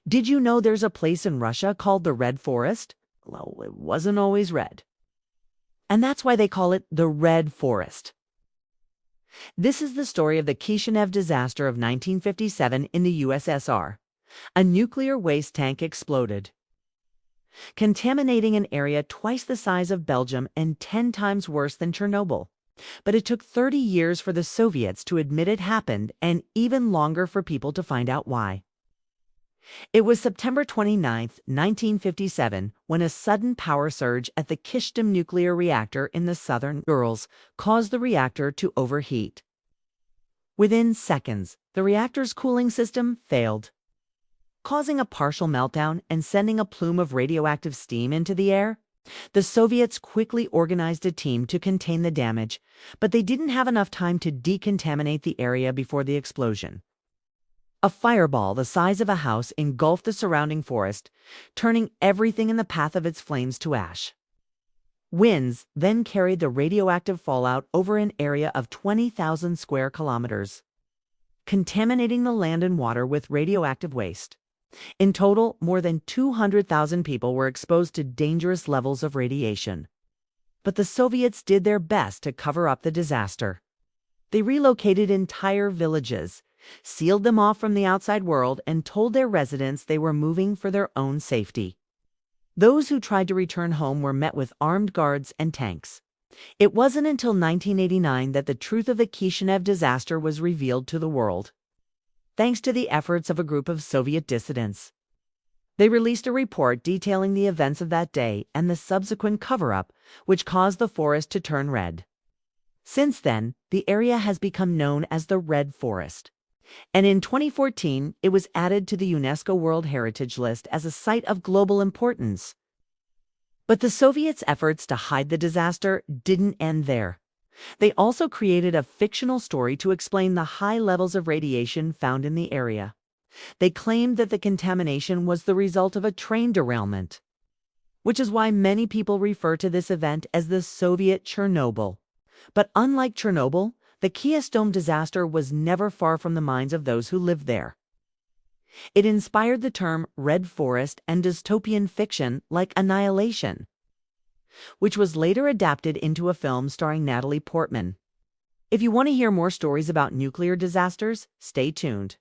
Did you know there's a place in Russia called the Red Forest? Well, it wasn't always red. And that's why they call it the Red Forest. This is the story of the Kyshtym disaster of 1957 in the USSR. A nuclear waste tank exploded, contaminating an area twice the size of Belgium and 10 times worse than Chernobyl. But it took 30 years for the Soviets to admit it happened and even longer for people to find out why. It was September 29, 1957, when a sudden power surge at the Kyshtym nuclear reactor in the southern Urals caused the reactor to overheat. Within seconds, the reactor's cooling system failed, causing a partial meltdown and sending a plume of radioactive steam into the air. The Soviets quickly organized a team to contain the damage, but they didn't have enough time to decontaminate the area before the explosion. A fireball the size of a house engulfed the surrounding forest, turning everything in the path of its flames to ash. Winds then carried the radioactive fallout over an area of 20,000 square kilometers, contaminating the land and water with radioactive waste. In total, more than 200,000 people were exposed to dangerous levels of radiation. But the Soviets did their best to cover up the disaster. They relocated entire villages, sealed them off from the outside world, and told their residents they were moving for their own safety. Those who tried to return home were met with armed guards and tanks. It wasn't until 1989 that the truth of the Kyshtym disaster was revealed to the world, thanks to the efforts of a group of Soviet dissidents. They released a report detailing the events of that day and the subsequent cover-up, which caused the forest to turn red. Since then, the area has become known as the Red Forest. And in 2014, it was added to the UNESCO World Heritage List as a site of global importance. But the Soviets' efforts to hide the disaster didn't end there. They also created a fictional story to explain the high levels of radiation found in the area. They claimed that the contamination was the result of a train derailment, which is why many people refer to this event as the Soviet Chernobyl. But unlike Chernobyl, the Kyshtym disaster was never far from the minds of those who lived there. It inspired the term Red Forest and dystopian fiction like Annihilation, which was later adapted into a film starring Natalie Portman. If you want to hear more stories about nuclear disasters, stay tuned.